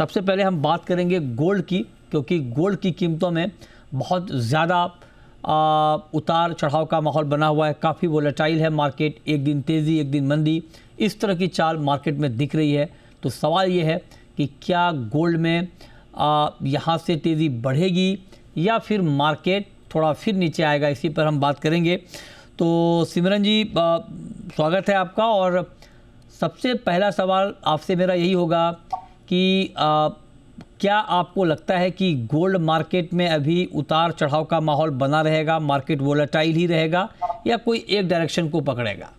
सबसे पहले हम बात करेंगे गोल्ड की, क्योंकि गोल्ड की कीमतों में बहुत ज़्यादा उतार चढ़ाव का माहौल बना हुआ है। काफ़ी वोलेटाइल है मार्केट, एक दिन तेज़ी एक दिन मंदी, इस तरह की चाल मार्केट में दिख रही है। तो सवाल ये है कि क्या गोल्ड में यहाँ से तेज़ी बढ़ेगी या फिर मार्केट थोड़ा फिर नीचे आएगा, इसी पर हम बात करेंगे। तो सिमरन जी, स्वागत है आपका। और सबसे पहला सवाल आपसे मेरा यही होगा कि क्या आपको लगता है कि गोल्ड मार्केट में अभी उतार चढ़ाव का माहौल बना रहेगा, मार्केट वोलेटाइल ही रहेगा या कोई एक डायरेक्शन को पकड़ेगा?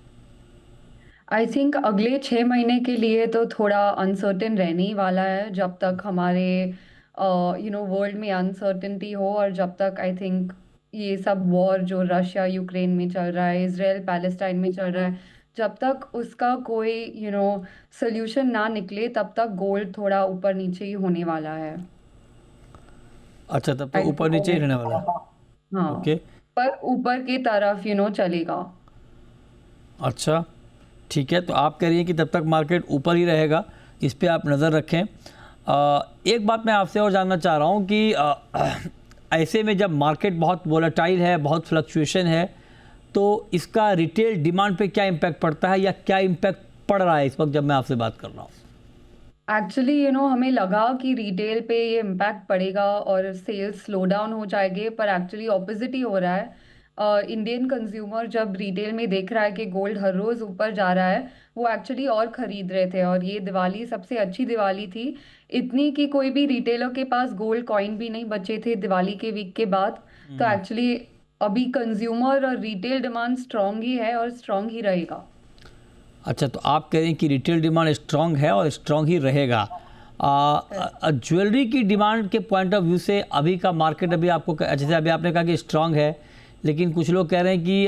आई थिंक अगले 6 महीने के लिए तो थोड़ा अनसर्टेन रहने ही वाला है, जब तक हमारे वर्ल्ड में अनसर्टेनिटी हो, और जब तक आई थिंक ये सब वॉर जो रशिया यूक्रेन में चल रहा है, इसराइल पैलेस्टाइन में चल रहा है, जब तक उसका कोई सोल्यूशन ना निकले, तब तक गोल्ड थोड़ा ऊपर नीचे ही होने वाला है। अच्छा, तब तो आई ऊपर नीचे ही रहने वाला है। हाँ, ओके, पर ऊपर की तरफ चलेगा। अच्छा ठीक है। तो आप कह रही हैं कि तब तक मार्केट ऊपर ही रहेगा, इस पे आप नज़र रखें। एक बात मैं आपसे और जानना चाह रहा हूँ कि ऐसे में जब मार्केट बहुत वोलेटाइल है, बहुत फ्लक्चुएशन है, तो इसका रिटेल डिमांड पे क्या इम्पैक्ट पड़ता है या क्या इम्पैक्ट पड़ रहा है इस वक्त जब मैं आपसे बात कर रहा हूँ? एक्चुअली हमें लगा कि रिटेल पे ये इम्पैक्ट पड़ेगा और सेल्स स्लो डाउन हो जाएंगे, पर एक्चुअली ऑपोजिट ही हो रहा है। इंडियन कंज्यूमर जब रिटेल में देख रहा है कि गोल्ड हर रोज़ ऊपर जा रहा है, वो एक्चुअली और ख़रीद रहे थे। और ये दिवाली सबसे अच्छी दिवाली थी, इतनी कि कोई भी रिटेलर के पास गोल्ड कॉइन भी नहीं बचे थे दिवाली के वीक के बाद। तो एक्चुअली अभी कंज्यूमर और रिटेल डिमांड स्ट्रांग ही है और स्ट्रांग ही रहेगा। अच्छा, तो आप कह रहे हैं कि रिटेल डिमांड स्ट्रांग है और स्ट्रांग ही रहेगा। ज्वेलरी की डिमांड के पॉइंट ऑफ व्यू से अभी का मार्केट, अभी आपको जैसे अभी आपने कहा कि स्ट्रांग है, लेकिन कुछ लोग कह रहे हैं कि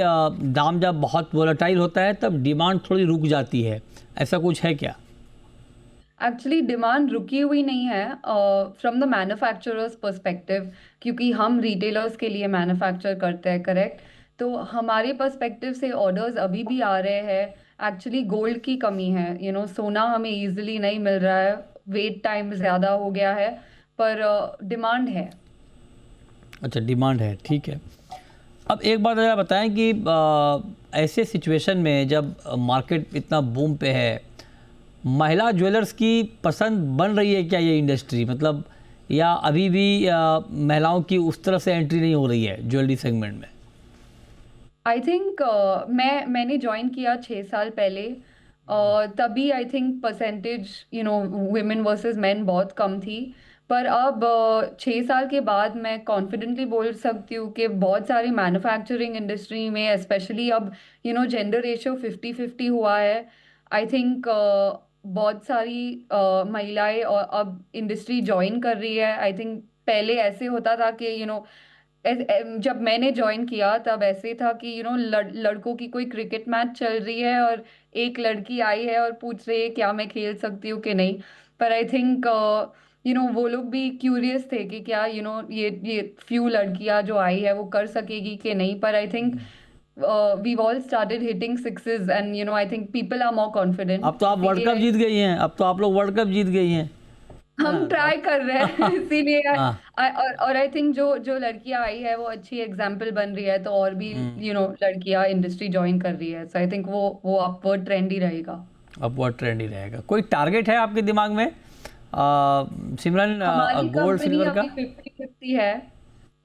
दाम जब बहुत वोलेटाइल होता है तब डिमांड थोड़ी रुक जाती है, ऐसा कुछ है क्या? एक्चुअली डिमांड रुकी हुई नहीं है फ्रॉम द मैन्युफैक्चरर्स पर्सपेक्टिव, क्योंकि हम रिटेलर्स के लिए मैन्युफैक्चर करते हैं, करेक्ट। तो हमारे पर्सपेक्टिव से ऑर्डर्स अभी भी आ रहे हैं। एक्चुअली गोल्ड की कमी है, सोना हमें इजीली नहीं मिल रहा है, वेट टाइम ज़्यादा हो गया है, पर डिमांड है। अच्छा, डिमांड है, ठीक है। अब एक बात ज़रा बताएं कि ऐसे सिचुएशन में जब मार्केट इतना बूम पे है, महिला ज्वेलर्स की पसंद बन रही है क्या ये इंडस्ट्री? मतलब या अभी भी महिलाओं की उस तरफ से एंट्री नहीं हो रही है ज्वेलरी सेगमेंट में? आई थिंक मैंने ज्वाइन किया 6 साल पहले, तभी I think percentage women versus main बहुत कम थी। पर अब 6 साल के बाद मैं कॉन्फिडेंटली बोल सकती हूँ कि बहुत सारी मैन्युफैक्चरिंग इंडस्ट्री में स्पेशली अब जेंडर रेशियो 50-50 हुआ है। आई थिंक बहुत सारी महिलाएं और अब इंडस्ट्री ज्वाइन कर रही है। आई थिंक पहले ऐसे होता था कि जब मैंने ज्वाइन किया तब ऐसे था कि लड़कों की कोई क्रिकेट मैच चल रही है और एक लड़की आई है और पूछ रही है क्या मैं खेल सकती हूँ कि नहीं। पर आई थिंक वो लोग भी क्यूरियस थे कि क्या ये फ्यू लड़कियां जो आई है वो कर सकेगी कि नहीं। पर I think we all started hitting sixes and I think people are more confident. अब तो आप वर्ल्ड कप जीत गई हैं, अब तो आप लोग वर्ल्ड कप जीत गई हैं। हम हाँ, तो ट्राई कर रहे हैं इसीलिए हाँ। और आई थिंक जो जो लड़कियां आई है वो अच्छी एग्जाम्पल बन रही है, तो और भी हम्म, लड़कियां इंडस्ट्री ज्वाइन कर रही है। सो आई थिंक वो अपवर्ड ट्रेंड ही रहेगा। अपवर्ड ट्रेंड ही रहेगा। कोई टारगेट है आपके दिमाग में सिमरन, हमारी गोल्ड कंपनी सिल्वर का? अभी 50-50 है।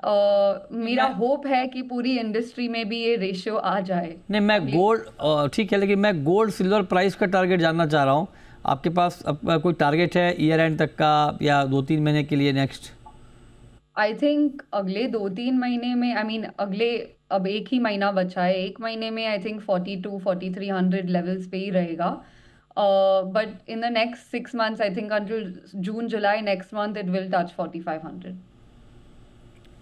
नहीं मेरा मैं होप है कि पूरी इंडस्ट्री में भी ये रेशियो आ जाए नहीं मैं अगले। गोल्ड ठीक है, लेकिन मैं गोल्ड सिल्वर प्राइस का टारगेट जानना चाह रहा हूँ। आपके पास कोई टारगेट है ईयर एंड तक का या 2-3 महीने के लिए नेक्स्ट? आई थिंक अगले 2-3 महीने में, आई मीन अगले, अब एक ही महीना बचा है, एक महीने में आई थिंक 42-4300 लेवल्स पे ही रहेगा। But in the next 6 months, I think until June July next month it will touch 4500।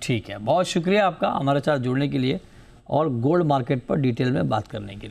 ठीक है, बहुत शुक्रिया आपका हमारे साथ जुड़ने के लिए और गोल्ड मार्केट पर डिटेल में बात करने के लिए।